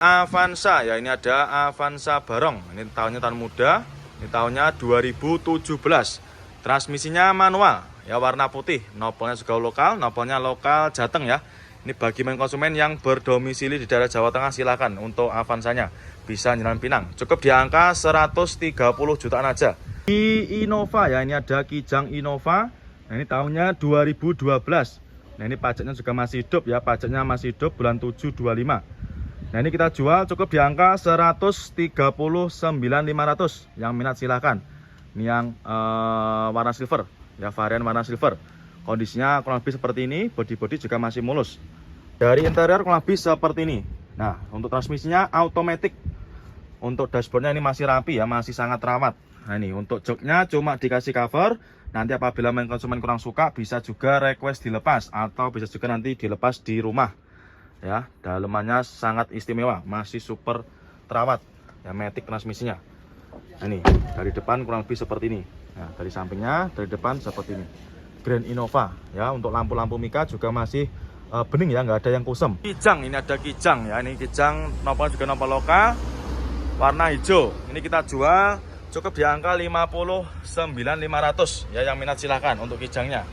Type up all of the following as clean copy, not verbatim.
Avanza ya, ini ada Avanza Barong. Ini tahun muda. Ini tahunnya 2017. Transmisinya manual ya, warna putih. Nopolnya juga lokal, nopolnya lokal Jateng ya. Ini bagi konsumen yang berdomisili di daerah Jawa Tengah, silakan untuk Avanzanya bisa Jalan Pinang. Cukup di angka 130 jutaan aja. Di Innova ya, ini ada Kijang Innova. Nah, ini tahunnya 2012. Nah, ini pajaknya juga masih hidup ya, pajaknya masih hidup bulan 7 25. Nah, ini kita jual cukup di angka 139.500. Yang minat silahkan. Ini yang warna silver ya, varian warna silver. Kondisinya kurang lebih seperti ini, bodi juga masih mulus. Dari interior kurang lebih seperti ini. Nah, untuk transmisinya automatic. Untuk dashboardnya ini masih rapi ya, masih sangat rawat. Nah, ini untuk joknya cuma dikasih cover. Nanti apabila konsumen kurang suka, bisa juga request dilepas, atau bisa juga nanti dilepas di rumah. Ya, dalemannya sangat istimewa, masih super terawat ya, matic transmisinya. Nah, ini dari depan kurang lebih seperti ini. Nah, dari sampingnya, dari depan seperti ini. Grand Innova ya. Untuk lampu-lampu mika juga masih bening ya, nggak ada yang kusem. Kijang, ini ada Kijang ya, ini Kijang nopal juga nopal lokal warna hijau. Ini kita jual cukup di angka 59.500 ya. Yang minat silahkan untuk Kijangnya.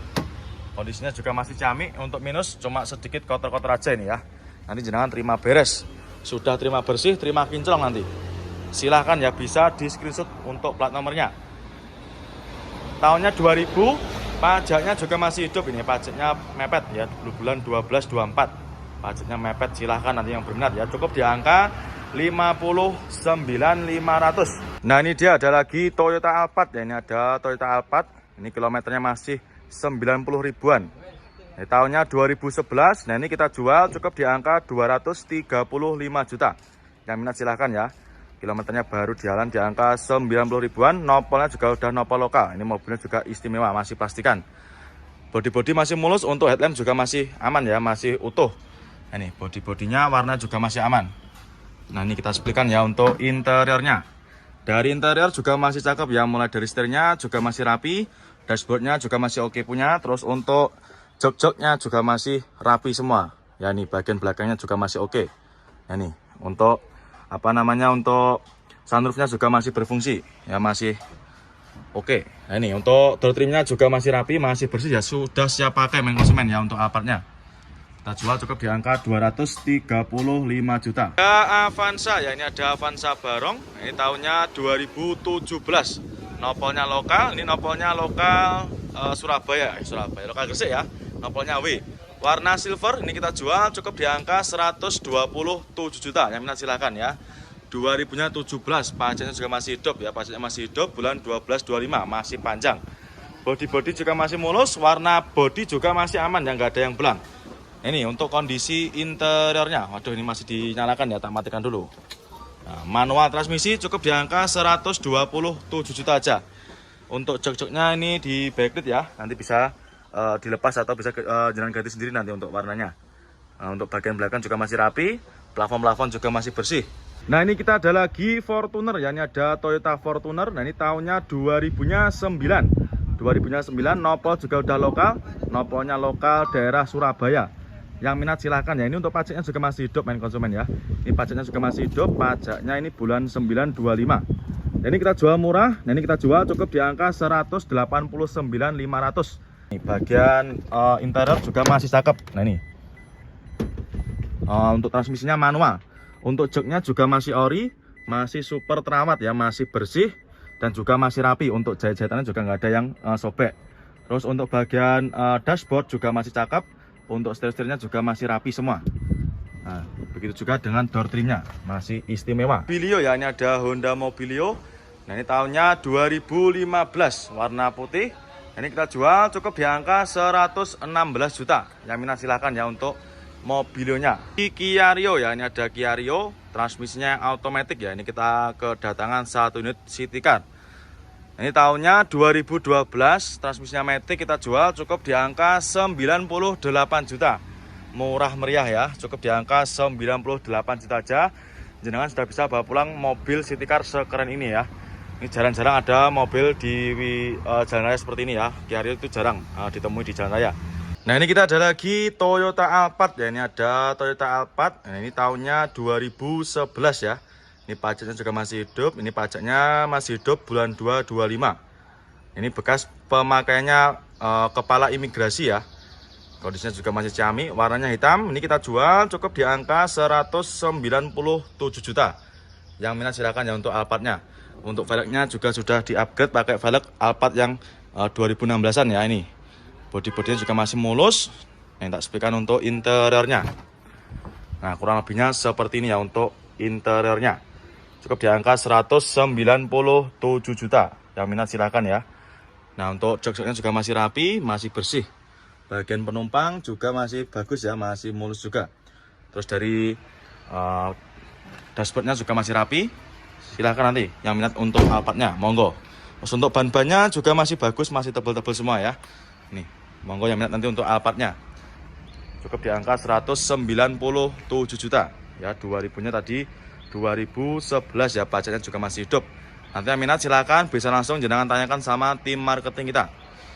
Kondisinya juga masih ciamik, untuk minus cuma sedikit kotor-kotor aja ini ya. Nanti jenengan terima beres, sudah terima bersih, terima kinclong nanti. Silahkan ya, bisa di screenshot untuk plat nomornya. Tahunnya 2000, pajaknya juga masih hidup ini, pajaknya mepet ya, bulan 12-24. Pajaknya mepet, silahkan nanti yang berminat ya. Cukup di angka 59.500. Nah, ini dia ada lagi Toyota Alphard ya, ini ada Toyota Alphard. Ini kilometernya masih 90 ribuan. Ini tahunnya 2011. Nah, ini kita jual cukup di angka 235 juta. Yang minat silahkan ya. Kilometernya baru jalan di angka 90 ribuan. Nopolnya juga udah nopol lokal. Ini mobilnya juga istimewa, masih plastikan. Bodi masih mulus, untuk headlamp juga masih aman ya, masih utuh. Nah, ini bodi-bodinya warna juga masih aman. Nah, ini kita explikan ya untuk interiornya. Dari interior juga masih cakep ya, mulai dari setirnya juga masih rapi. Dashboardnya juga masih oke punya. Terus untuk jok-joknya juga masih rapi semua. Ya, ini bagian belakangnya juga masih oke. Ya, nih untuk untuk sunroofnya juga masih berfungsi. Ya, masih oke. Nah, ini untuk door trimnya juga masih rapi, masih bersih ya, sudah siap pakai konsumen ya untuk Alphardnya. Kita jual cukup di angka 235 juta. Ada Avanza ya, ini ada Avanza Barong. Ini tahunnya 2017. Nopolnya lokal, ini nopolnya lokal Surabaya, lokal Gresik ya. Nopolnya W, warna silver. Ini kita jual cukup di angka 127 juta. Yang minat silahkan ya. 2017, pajaknya juga masih hidup ya, pajaknya masih hidup bulan 12-25, masih panjang. Bodi juga masih mulus, warna bodi juga masih aman ya, nggak ada yang belang. Ini untuk kondisi interiornya. Waduh, ini masih dinyalakan ya, tak matikan dulu. Nah, manual transmisi cukup di angka 127 juta aja. Untuk jok-joknya ini di backlit ya, nanti bisa dilepas atau bisa jalan ganti sendiri nanti untuk warnanya. Nah, untuk bagian belakang juga masih rapi, plafon juga masih bersih. Nah, ini kita ada lagi Fortuner ya, ini ada Toyota Fortuner. Nah, ini tahunnya 2009. 2009, nopol juga udah lokal, nopolnya lokal daerah Surabaya. Yang minat silahkan ya. Ini untuk pajaknya juga masih hidup konsumen ya. Ini pajaknya juga masih hidup, pajaknya ini bulan 925. Nah, ini kita jual murah. Nah, ini kita jual cukup di angka 189.500. Ini bagian interior juga masih cakep. Nah, ini untuk transmisinya manual. Untuk joknya juga masih ori, masih super terawat ya, masih bersih dan juga masih rapi. Untuk jahit-jahitannya juga nggak ada yang sobek. Terus untuk bagian dashboard juga masih cakep. Untuk setir-setirnya juga masih rapi semua. Nah, begitu juga dengan door trimnya, masih istimewa. Mobilio ya, ini ada Honda Mobilio. Nah, ini tahunnya 2015, warna putih. Ini kita jual cukup di angka 116 juta. Yang minat silahkan ya untuk Mobilionya. Kia Rio ya, ini ada Kia Rio, transmisinya automatic ya. Ini kita kedatangan 1 unit city car. Ini tahunnya 2012, transmisinya matic, kita jual cukup di angka 98 juta. Murah meriah ya, cukup di angka 98 juta aja. Jenengan sudah bisa bawa pulang mobil city car sekeren ini ya. Ini jarang-jarang ada mobil di jalan raya seperti ini ya. Kia Rio itu jarang ditemui di jalan raya. Nah ini kita ada lagi Toyota Alphard ya, ini ada Toyota Alphard. Nah ini tahunnya 2011 ya. Ini pajaknya juga masih hidup, ini pajaknya masih hidup bulan 2 25. Ini bekas pemakaiannya kepala imigrasi ya. Kondisinya juga masih ciami, warnanya hitam. Ini kita jual cukup di angka 197 juta. Yang minat silakan ya untuk Alphardnya. Untuk velgnya juga sudah di-upgrade pakai velg Alphard yang 2016-an ya ini. Bodi-bodinya juga masih mulus. Yang tak sepikan untuk interiornya. Nah kurang lebihnya seperti ini ya untuk interiornya. Cukup di angka 197 juta. Yang minat silakan ya. Nah untuk jok-joknya juga masih rapi, masih bersih. Bagian penumpang juga masih bagus ya, masih mulus juga. Terus dari dashboardnya juga masih rapi. Silahkan nanti yang minat untuk Alphardnya, monggo. Terus untuk ban-bannya juga masih bagus, masih tebal-tebal semua ya. Nih, monggo yang minat nanti untuk Alphardnya. Cukup di angka 197 juta. Ya, 2000-nya tadi 2011 ya, pajaknya juga masih hidup. Nanti yang minat silahkan bisa langsung jangan tanyakan sama tim marketing kita.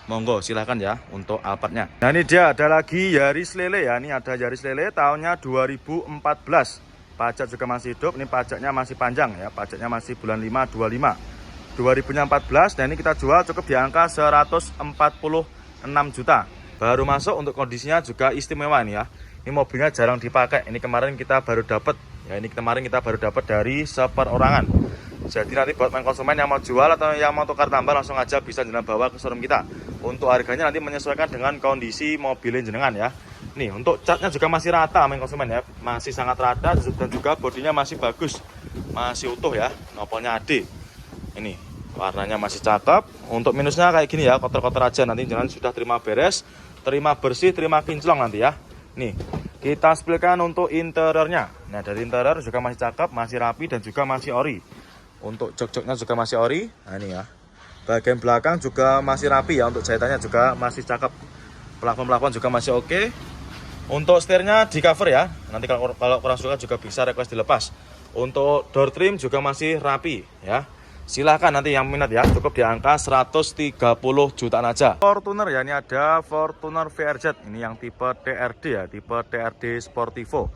Monggo silahkan ya untuk Alphardnya. Nah ini dia ada lagi Yaris Lele ya. Ini ada Yaris Lele tahunnya 2014. Pajak juga masih hidup. Ini pajaknya masih panjang ya. Pajaknya masih bulan 5 25. 2014 dan ini kita jual cukup di angka 146 juta. Baru masuk, untuk kondisinya juga istimewa ini ya. Ini mobilnya jarang dipakai. Ini kemarin kita baru dapat ya. Ini kemarin kita baru dapat dari seperorangan. Jadi nanti buat main konsumen yang mau jual atau yang mau tukar tambah langsung aja bisa jenengan bawa ke showroom kita. Untuk harganya nanti menyesuaikan dengan kondisi mobil jenengan ya. Nih untuk catnya juga masih rata main konsumen ya. Masih sangat rata dan juga bodinya masih bagus. Masih utuh ya. Nopolnya AD. Ini warnanya masih cakep. Untuk minusnya kayak gini ya, kotor-kotor aja. Nanti jangan sudah terima beres, terima bersih, terima kinclong nanti ya. Nih kita spilkan untuk interiornya. Nah dari interior juga masih cakep, masih rapi dan juga masih ori. Untuk jok-joknya juga masih ori. Nah ini ya, bagian belakang juga masih rapi ya. Untuk jahitannya juga masih cakep. Plafon-plafon juga masih oke. Untuk setirnya di cover ya. Nanti kalau kurang suka juga bisa request dilepas. Untuk door trim juga masih rapi ya. Silahkan nanti yang minat ya, cukup di angka 130 jutaan aja. Fortuner ya, ini ada Fortuner VRZ. Ini yang tipe TRD ya, tipe TRD Sportivo.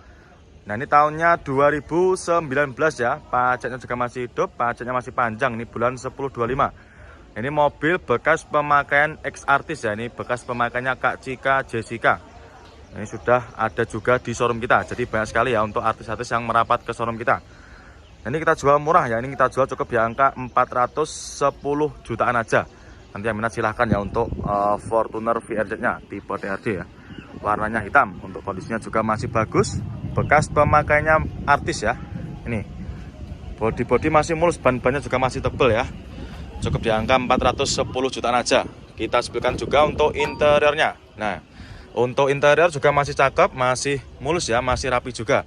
Nah ini tahunnya 2019 ya, pajaknya juga masih hidup, pajaknya masih panjang. Ini bulan 10/25. Ini mobil bekas pemakaian ex-artis ya, ini bekas pemakaiannya Kak Cika Jessica. Ini sudah ada juga di showroom kita, jadi banyak sekali ya untuk artis-artis yang merapat ke showroom kita. Ini kita jual murah ya, ini kita jual cukup di angka 410 jutaan aja. Nanti yang minat silahkan ya untuk Fortuner VRZ-nya tipe TRD ya. Warnanya hitam, untuk kondisinya juga masih bagus. Bekas pemakaiannya artis ya. Ini bodi-bodi masih mulus, ban-bannya juga masih tebal ya. Cukup di angka 410 jutaan aja. Kita spilkan juga untuk interiornya. Nah, untuk interior juga masih cakep, masih mulus ya, masih rapi juga.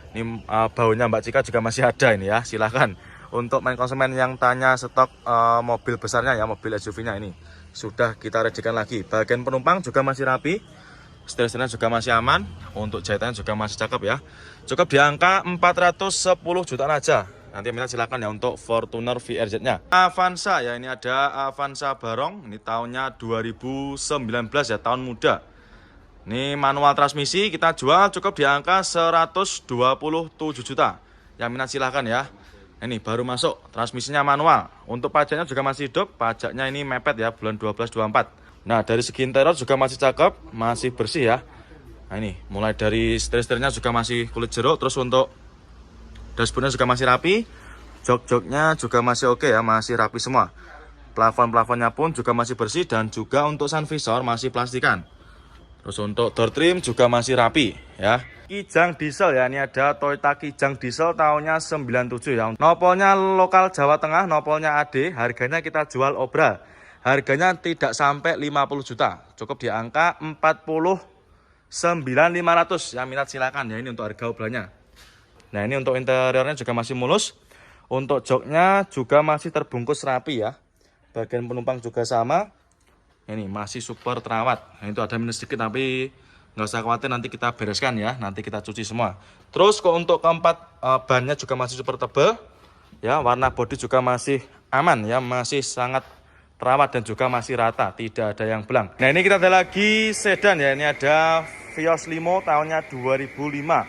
Ini baunya Mbak Cika juga masih ada ini ya. Silahkan untuk main konsumen yang tanya stok mobil besarnya ya, mobil SUV-nya ini sudah kita readykan lagi. Bagian penumpang juga masih rapi, setir-setirnya juga masih aman. Untuk jahitannya juga masih cakep ya. Cukup di angka 410 jutaan aja. Nanti minat silahkan ya untuk Fortuner VRZ-nya. Avanza ya, ini ada Avanza Barong. Ini tahunnya 2019 ya, tahun muda. Ini manual transmisi kita jual cukup di angka 127 juta. Yang minat silahkan ya. Ini baru masuk, transmisinya manual. Untuk pajaknya juga masih hidup, pajaknya ini mepet ya, bulan 12/24. Nah dari segi interior juga masih cakep, masih bersih ya. Nah ini mulai dari setir-setirnya juga masih kulit jeruk. Terus untuk dashboardnya juga masih rapi. Jok-joknya juga masih oke ya, masih rapi semua. Plafon-plafonnya pun juga masih bersih. Dan juga untuk sun visor masih plastikan. Terus untuk door trim juga masih rapi ya. Kijang diesel ya, ini ada Toyota Kijang diesel tahunnya 97 ya. Nopolnya lokal Jawa Tengah, nopolnya AD. Harganya kita jual obral. Harganya tidak sampai 50 juta. Cukup di angka 49.500. Yang minat silakan ya, ini untuk harga obralnya. Nah ini untuk interiornya juga masih mulus. Untuk joknya juga masih terbungkus rapi ya. Bagian penumpang juga sama. Ini masih super terawat. Nah, itu ada minus sedikit tapi nggak usah khawatir, nanti kita bereskan ya. Nanti kita cuci semua. Terus kok untuk keempat bannya juga masih super tebal. Ya, warna bodi juga masih aman ya, masih sangat terawat dan juga masih rata, tidak ada yang belang. Nah ini kita ada lagi sedan ya, ini ada Vios Limo tahunnya 2005.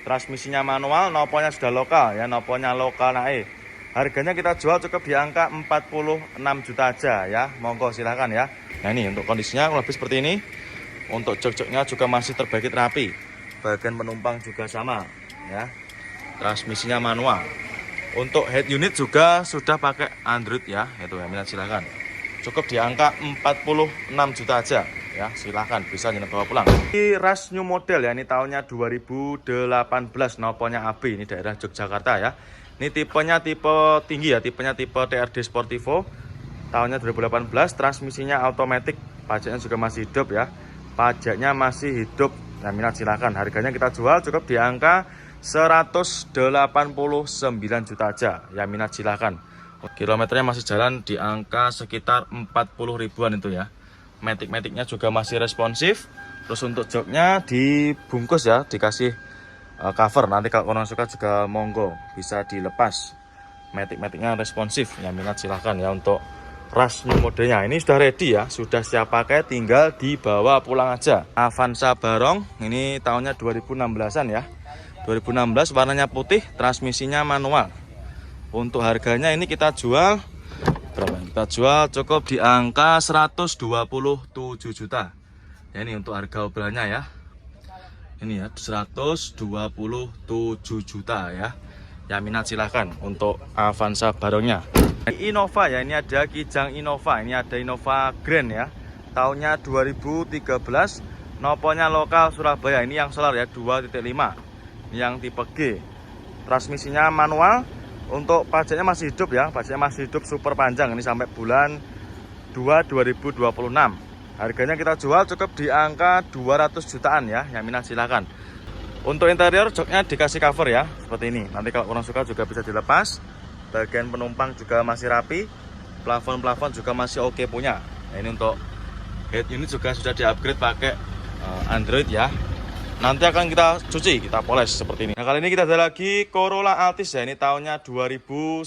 Transmisinya manual, noponya sudah lokal ya, noponya lokal naik. Harganya kita jual cukup di angka 46 juta aja ya, monggo silahkan ya. Nah ini untuk kondisinya lebih seperti ini. Untuk jok-joknya juga masih terbaiki rapi. Bagian penumpang juga sama ya. Transmisinya manual. Untuk head unit juga sudah pakai Android ya, itu ya, minat silahkan. Cukup di angka 46 juta aja ya, silahkan bisa bawa pulang. Ini Rush new model ya, ini tahunnya 2018, noponya AB, ini daerah Yogyakarta ya. Ini tipenya tipe tinggi ya, tipenya tipe TRD Sportivo, tahunnya 2018, transmisinya otomatis, pajaknya juga masih hidup ya, pajaknya masih hidup. Nah minat silahkan, harganya kita jual cukup di angka 189 juta aja ya, minat silahkan. Kilometernya masih jalan di angka sekitar 40 ribuan itu ya. Matic-maticnya juga masih responsif. Terus untuk joknya dibungkus ya, dikasih cover. Nanti kalau orang suka juga monggo bisa dilepas. Matic-maticnya responsif ya, minat silahkan ya. Untuk Rush new modelnya ini sudah ready ya, sudah siap pakai, tinggal dibawa pulang aja. Avanza Barong ini tahunnya 2016an ya, 2016, warnanya putih, transmisinya manual. Untuk harganya ini kita jual berapa? Kita jual cukup di angka 127 juta. Ya ini untuk harga obrolannya ya. Ini ya 127 juta ya. Ya minat silahkan untuk Avanza Barongnya. Innova ya, ini ada Kijang Innova, ini ada Innova Grand ya. Tahunnya 2013, noponya lokal Surabaya. Ini yang solar ya, 2.5. Ini yang tipe G. Transmisinya manual. Untuk pajaknya masih hidup ya, pajaknya masih hidup super panjang. Ini sampai bulan 2 2026. Harganya kita jual cukup di angka 200 jutaan ya, yang minat silahkan. Untuk interior joknya dikasih cover ya, seperti ini. Nanti kalau orang suka juga bisa dilepas. Bagian penumpang juga masih rapi. Plafon-plafon juga masih oke punya. Nah, ini untuk head unit juga sudah di-upgrade pakai Android ya. Nanti akan kita cuci, kita poles seperti ini. Nah kali ini kita ada lagi Corolla Altis ya, ini tahunnya 2009.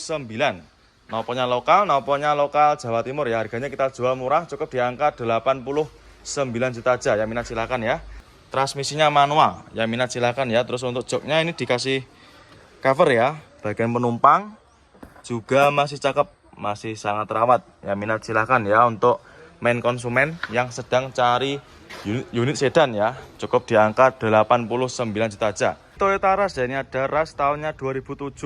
Noponya lokal Jawa Timur ya. Harganya kita jual murah, cukup di angka 89 juta aja ya, minat silahkan ya. Transmisinya manual ya, minat silahkan ya. Terus untuk joknya ini dikasih cover ya. Bagian penumpang juga masih cakep, masih sangat rawat ya, minat silahkan ya. Untuk main konsumen yang sedang cari unit sedan ya, cukup di angka 89 juta aja. Toyota Rush ya, ini ada Rush tahunnya 2007.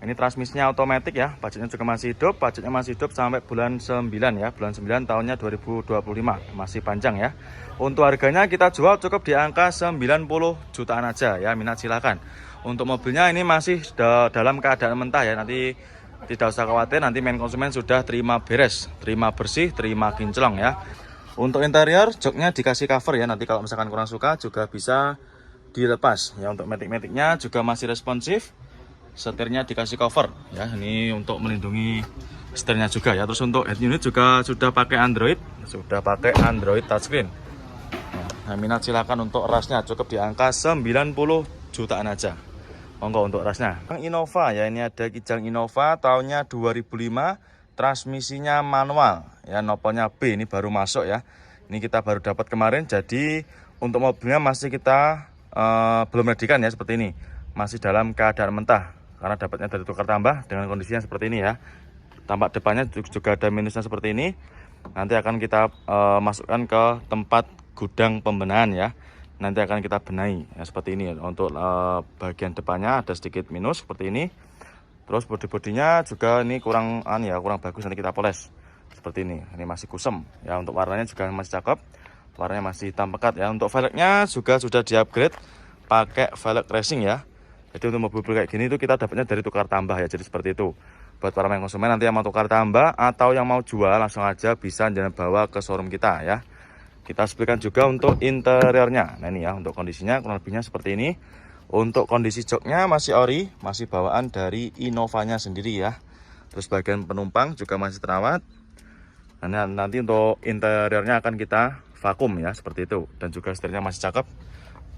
Ini transmisinya otomatis ya, pajaknya juga masih hidup, pajaknya masih hidup sampai bulan 9 ya, bulan 9 tahunnya 2025, masih panjang ya. Untuk harganya kita jual cukup di angka 90 jutaan aja ya, minat silahkan. Untuk mobilnya ini masih dalam keadaan mentah ya, nanti tidak usah khawatir, nanti main konsumen sudah terima beres, terima bersih, terima kinclong ya. Untuk interior joknya dikasih cover ya, nanti kalau misalkan kurang suka juga bisa dilepas ya. Untuk matic-maticnya juga masih responsif, setirnya dikasih cover ya, ini untuk melindungi setirnya juga ya. Terus untuk head unit juga sudah pakai Android, touchscreen. Nah minat silakan untuk Rushnya cukup di angka 90 jutaan aja, monggo untuk Rushnya. Innova ya, ini ada Kijang Innova tahunnya 2005. Transmisinya manual ya, noponya B, ini baru masuk ya. Ini kita baru dapat kemarin, jadi untuk mobilnya masih kita belum medikan ya, seperti ini. Masih dalam keadaan mentah karena dapatnya dari tukar tambah dengan kondisinya seperti ini ya. Tampak depannya juga ada minusnya seperti ini. Nanti akan kita masukkan ke tempat gudang pembenahan ya. Nanti akan kita benahi ya, seperti ini. Untuk bagian depannya ada sedikit minus seperti ini. Terus bodi-bodinya juga ini kurang bagus, nanti kita poles seperti ini. Ini masih kusem ya. Untuk warnanya juga masih cakep, warnanya masih hitam pekat ya. Untuk velgnya juga sudah di-upgrade pakai velg racing ya. Jadi untuk mobil kayak gini itu kita dapatnya dari tukar tambah ya. Jadi seperti itu. Buat para konsumen nanti yang mau tukar tambah atau yang mau jual, langsung aja bisa jangan bawa ke showroom kita ya. Kita sebutkan juga untuk interiornya. Nah ini ya, untuk kondisinya kurang lebihnya seperti ini. Untuk kondisi joknya masih ori, masih bawaan dari Innovanya sendiri ya. Terus bagian penumpang juga masih terawat. Nah, nanti untuk interiornya akan kita vakum ya, seperti itu. Dan juga setirnya masih cakep,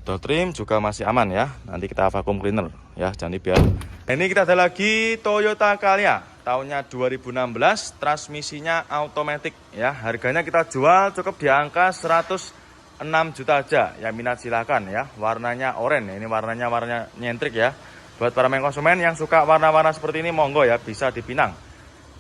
Door trim juga masih aman ya. Nanti kita vacuum cleaner ya, jadi biar. Ini kita ada lagi Toyota Calya tahunnya 2016, transmisinya automatic ya. Harganya kita jual cukup di angka 106 juta aja. Yang minat silakan ya. Warnanya oranye. Ini warnanya nyentrik ya. Buat para konsumen yang suka warna-warna seperti ini, monggo ya, bisa dipinang.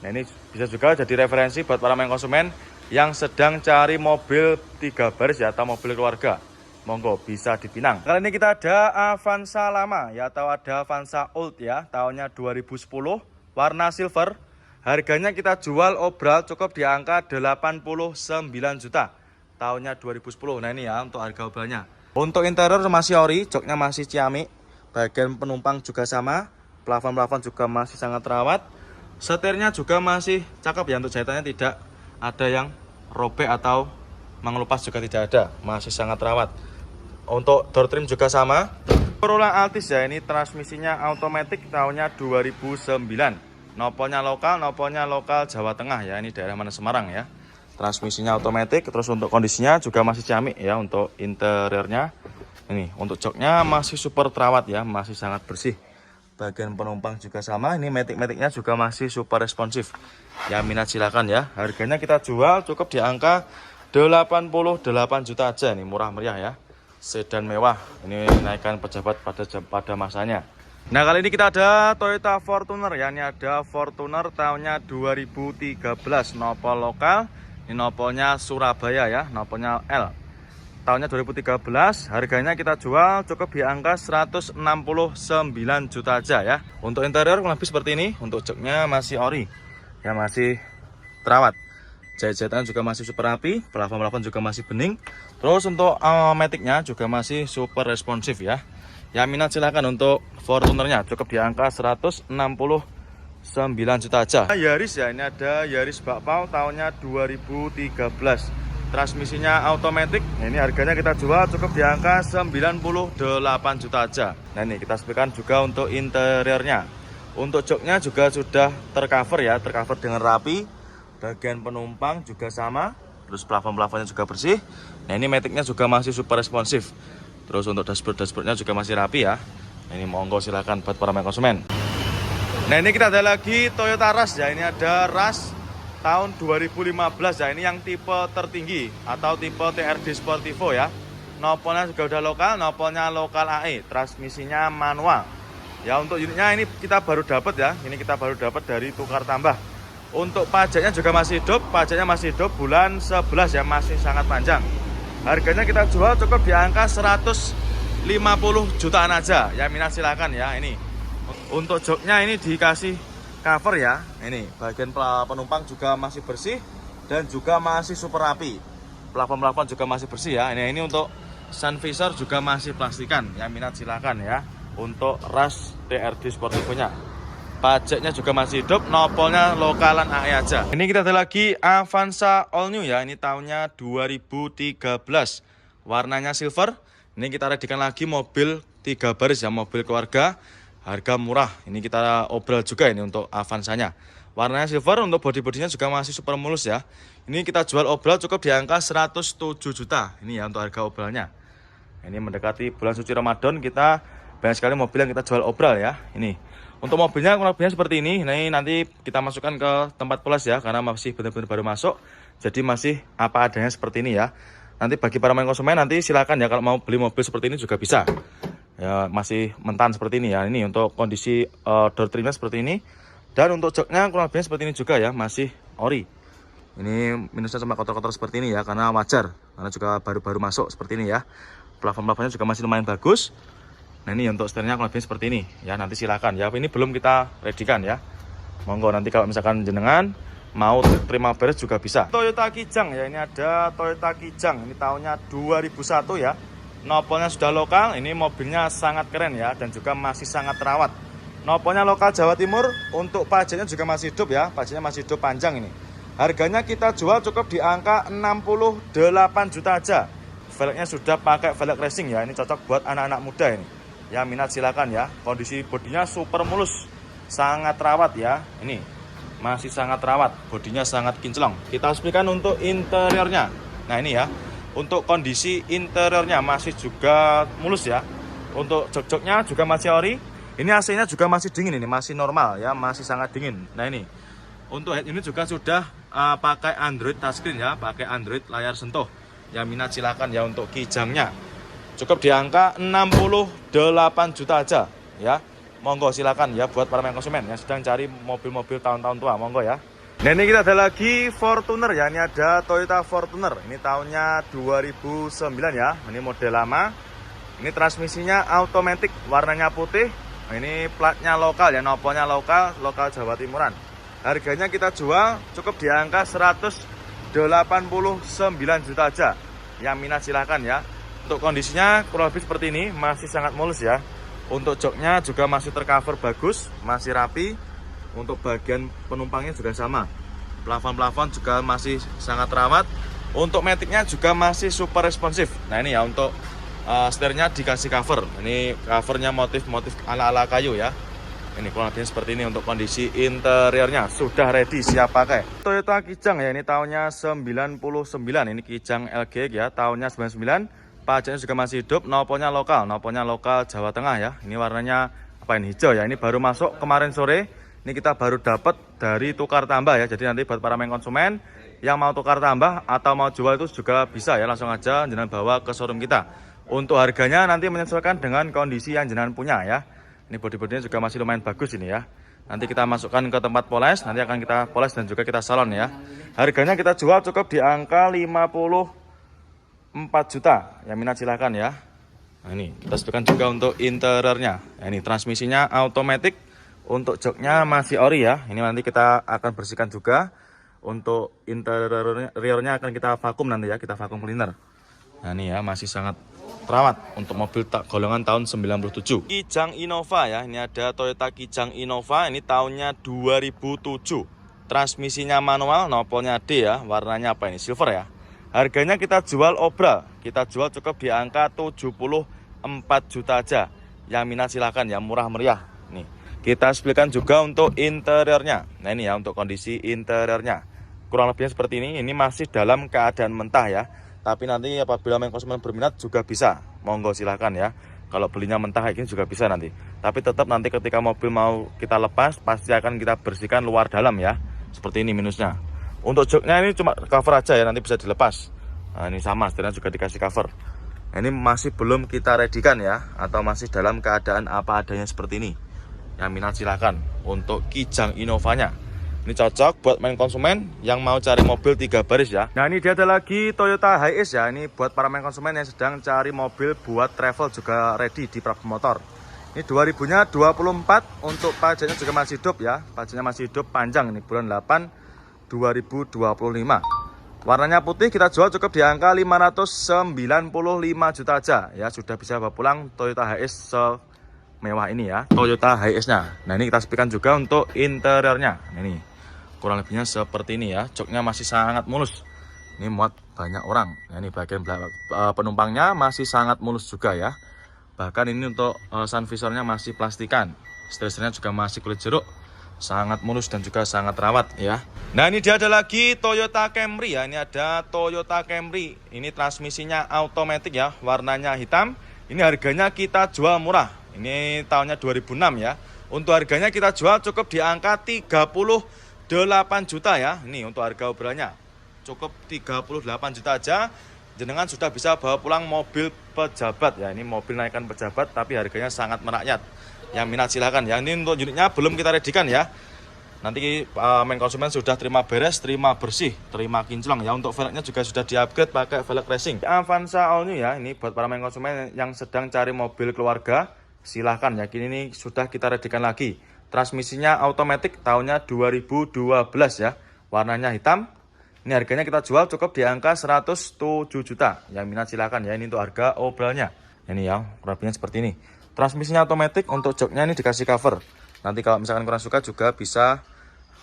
Nah, ini bisa juga jadi referensi buat para konsumen yang sedang cari mobil 3 baris ya, atau mobil keluarga. Monggo bisa dipinang. Kali ini kita ada Avanza lama ya, atau ada Avanza old ya, tahunnya 2010, warna silver. Harganya kita jual obral cukup di angka 89 juta. Tahunnya 2010. Nah, ini ya untuk harga obralnya. Untuk interior masih ori, joknya masih ciamik. Bagian penumpang juga sama. Plafon-plafon juga masih sangat terawat. Setirnya juga masih cakep ya, untuk jahitannya tidak ada yang robek atau mengelupas, juga tidak ada. Masih sangat terawat. Untuk door trim juga sama. Corolla Altis ya, ini transmisinya automatic tahunnya 2009. Nopolnya lokal Jawa Tengah ya, ini daerah mana Semarang ya. Transmisinya automatic, terus untuk kondisinya juga masih ciamik ya. Untuk interiornya ini, untuk joknya masih super terawat ya, masih sangat bersih. Bagian penumpang juga sama, ini matic-maticnya juga masih super responsif. Ya minat silakan ya. Harganya kita jual cukup di angka 88 juta aja, nih murah meriah ya. Sedan mewah, ini naikkan pejabat pada masanya. Nah, kali ini kita ada Toyota Fortuner ya. Ini ada Fortuner tahunnya 2013, nopol lokal. Ini nopolnya Surabaya ya, nopolnya L. Tahunnya 2013, harganya kita jual cukup di angka 169 juta aja ya. Untuk interior kurang lebih seperti ini. Untuk joknya masih ori ya, masih terawat. Jahit-jahitan juga masih super rapi, plafon-plafon juga masih bening. Terus untuk maticnya juga masih super responsif ya. Ya minat silahkan untuk Fortunernya, cukup di angka 169 juta aja. Yaris ya, ini ada Yaris Bakpao tahunnya 2013. Transmisinya automatic. Ini harganya kita jual cukup di angka 98 juta aja. Nah, ini kita sepikan juga untuk interiornya. Untuk joknya juga sudah tercover ya, tercover dengan rapi. Bagian penumpang juga sama, terus plafon-plafonnya juga bersih. Nah, ini maticnya juga masih super responsif. Terus untuk dashboardnya juga masih rapi ya. Nah, ini monggo silakan buat para konsumen. Nah, ini kita ada lagi Toyota Rush ya. Ini ada Rush tahun 2015 ya. Ini yang tipe tertinggi atau tipe TRD Sportivo ya. Nopolnya juga udah lokal, nopolnya lokal AE, transmisinya manual. Ya, untuk unitnya ini kita baru dapat ya. Ini kita baru dapat dari tukar tambah. Untuk pajaknya juga masih hidup, bulan 11 ya, masih sangat panjang. Harganya kita jual cukup di angka 150 jutaan aja. Ya minat silakan ya. Ini untuk joknya ini dikasih cover ya. Ini bagian penumpang juga masih bersih dan juga masih super rapi. Plafon-plafon juga masih bersih ya. Ini untuk sun visor juga masih plastikan. Ya minat silakan ya. Untuk Rush TRD Sportivo-nya. Pajaknya juga masih hidup, nopolnya lokalan AE aja. Ini kita ada lagi Avanza all new ya. Ini tahunnya 2013. Warnanya silver. Ini kita readikan lagi mobil 3 baris ya, mobil keluarga. Harga murah. Ini kita obral juga ini untuk Avanzanya. Warnanya silver, untuk body-bodinya juga masih super mulus ya. Ini kita jual obral cukup di angka 107 juta. Ini ya untuk harga obralnya. Ini mendekati bulan suci Ramadan, kita banyak sekali mobil yang kita jual obral ya. Ini. Untuk mobilnya kurang lebihnya seperti ini. Nah, ini nanti kita masukkan ke tempat poles ya, karena masih benar-benar baru masuk. Jadi masih apa adanya seperti ini ya. Nanti bagi para konsumen nanti silakan ya, kalau mau beli mobil seperti ini juga bisa. Ya masih mentan seperti ini ya. Ini untuk kondisi door trimnya seperti ini. Dan untuk joknya kurang lebihnya seperti ini juga ya, masih ori. Ini minusnya cuma kotor-kotor seperti ini ya, karena wajar. Karena juga baru-baru masuk seperti ini ya. Plafon-plafonnya juga masih lumayan bagus. Nah, ini untuk setirnya kurang lebih seperti ini ya. Nanti silakan ya, ini belum kita readikan ya. Monggo nanti kalau misalkan jenengan mau terima beres juga bisa. Toyota Kijang ya, ini ada Toyota Kijang. Ini tahunnya 2001 ya. Nopolnya sudah lokal. Ini mobilnya sangat keren ya, dan juga masih sangat terawat. Nopolnya lokal Jawa Timur. Untuk pajaknya juga masih hidup ya. Pajaknya masih hidup panjang ini. Harganya kita jual cukup di angka 68 juta aja. Velgnya sudah pakai velg racing ya. Ini cocok buat anak-anak muda ini. Ya minat silakan ya. Kondisi bodinya super mulus, sangat terawat ya. Ini masih sangat terawat, bodinya sangat kinclong. Kita speakan untuk interiornya. Nah, ini ya, Untuk kondisi interiornya masih juga mulus ya. Untuk jok-joknya juga masih ori. Ini AC-nya juga masih dingin, ini masih normal ya, masih sangat dingin. Nah ini untuk head unit juga sudah pakai Android touchscreen ya, pakai Android layar sentuh. Yang minat silakan ya. Untuk kijangnya cukup di angka 68 juta aja ya. Monggo silakan ya buat para konsumen yang sedang cari mobil-mobil tahun-tahun tua, monggo ya. Nah ini kita ada lagi Fortuner ya, ini ada Toyota Fortuner. Ini tahunnya 2009 ya, ini model lama. Ini transmisinya automatic, warnanya putih. Ini platnya lokal ya, noponya lokal Jawa Timuran. Harganya kita jual cukup di angka 189 juta aja. Yang minat silahkan ya. Untuk kondisinya kurang lebih seperti ini, masih sangat mulus ya. Untuk joknya juga masih tercover bagus, masih rapi. Untuk bagian penumpangnya juga sama. Plafon-plafon juga masih sangat rawat. Untuk maticnya juga masih super responsif. Nah ini ya, untuk setirnya dikasih cover. Ini covernya motif-motif ala-ala kayu ya. Ini kurang lebih seperti ini. Untuk kondisi interiornya sudah ready, siap pakai. Toyota Kijang ya, ini tahunnya 99. Ini Kijang LG ya, tahunnya 99. Pajaknya juga masih hidup. Noponya lokal Jawa Tengah ya. Ini warnanya apa ini, hijau ya. Ini baru masuk kemarin sore. Ini kita baru dapat dari tukar tambah ya. Jadi nanti buat para konsumen yang mau tukar tambah atau mau jual itu juga bisa ya. Langsung aja jenengan bawa ke showroom kita. Untuk harganya nanti menyesuaikan dengan kondisi yang jenengan punya ya. Ini bodi-bodinya juga masih lumayan bagus ini ya. Nanti kita masukkan ke tempat poles. Nanti akan kita poles dan juga kita salon ya. Harganya kita jual cukup di angka 54 juta. Yang minat silahkan ya. Nah ini kita sebutkan juga untuk interiornya. Nah, ini transmisinya automatic. Untuk joknya masih ori ya. Ini nanti kita akan bersihkan juga. Untuk interiornya akan kita vakum nanti ya. Kita vakum cleaner. Nah ini ya, masih sangat terawat. Untuk mobil golongan tahun 97. Kijang Innova ya. Ini ada Toyota Kijang Innova. Ini tahunnya 2007. Transmisinya manual, nopolnya D ya. Warnanya apa ini? Silver ya. Harganya kita jual obral. Kita jual cukup di angka 74 juta aja. Yang minat silahkan ya, murah meriah. Nih. Kita sebutkan juga untuk interiornya. Nah ini ya, untuk kondisi interiornya kurang lebihnya seperti ini. Ini masih dalam keadaan mentah ya. Tapi nanti apabila konsumen berminat juga bisa. Monggo silahkan ya. Kalau belinya mentah kayak gini juga bisa nanti. Tapi tetap nanti ketika mobil mau kita lepas, pasti akan kita bersihkan luar dalam ya. Seperti ini minusnya. Untuk joknya ini cuma cover aja ya, nanti bisa dilepas. Nah ini sama, setirnya juga dikasih cover. Nah, ini masih belum kita readikan ya. Atau masih dalam keadaan apa adanya seperti ini. Yang minat silahkan untuk Kijang Innovanya. Ini cocok buat konsumen yang mau cari mobil 3 baris ya. Nah ini dia ada lagi Toyota Hiace ya. Ini buat para konsumen yang sedang cari mobil buat travel juga ready di Prabu Motor. Ini 2000-nya 24. Untuk pajaknya juga masih hidup ya. Pajaknya masih hidup panjang ini bulan 8 2025. Warnanya putih, kita jual cukup di angka 595 juta aja ya. Sudah bisa bawa pulang Toyota Hiace mewah ini ya, Toyota Hiace-nya. Nah ini kita sepikan juga untuk interiornya. Nah, ini kurang lebihnya seperti ini ya. Joknya masih sangat mulus. Ini muat banyak orang. Nah ini bagian penumpangnya masih sangat mulus juga ya. Bahkan ini untuk sun visornya masih plastikan. Setir-setirnya juga masih kulit jeruk. Sangat mulus dan juga sangat rawat ya. Nah ini dia ada lagi Toyota Camry ya. Ini ada Toyota Camry. Ini transmisinya automatic ya. Warnanya hitam. Ini harganya kita jual murah. Ini tahunnya 2006 ya. Untuk harganya kita jual cukup di angka 38 juta ya. Ini untuk harga obrolannya. Cukup 38 juta aja. Jenengan sudah bisa bawa pulang mobil pejabat ya. Ini mobil naikan pejabat tapi harganya sangat merakyat. Yang minat silahkan ya. Ini untuk unitnya belum kita readikan ya. Nanti konsumen sudah terima beres, terima bersih, terima kinclong ya. Untuk velgnya juga sudah di-upgrade pakai velg racing. Avanza All New ya. Ini buat para konsumen yang sedang cari mobil keluarga. Silahkan ya, kini ini sudah kita readikan lagi. Transmisinya automatic tahunnya 2012 ya. Warnanya hitam. Ini harganya kita jual cukup di angka 107 juta. Yang minat silahkan ya, ini untuk harga obralnya. Ini ya, kurang lebihnya seperti ini. Transmisinya automatic, untuk joknya ini dikasih cover. Nanti kalau misalkan kurang suka juga bisa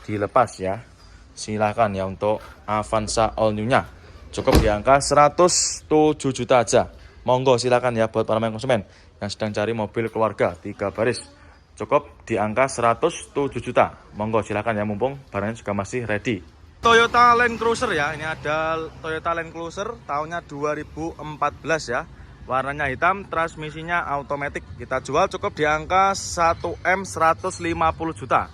dilepas ya. Silahkan ya untuk Avanza All New-nya. Cukup di angka 107 juta aja. Monggo silakan ya buat para konsumen yang sedang cari mobil keluarga 3 baris. Cukup di angka 107 juta. Monggo silakan ya, mumpung barangnya juga masih ready. Toyota Land Cruiser ya. Ini ada Toyota Land Cruiser tahunnya 2014 ya. Warnanya hitam, transmisinya automatic. Kita jual cukup di angka 1M 150 juta.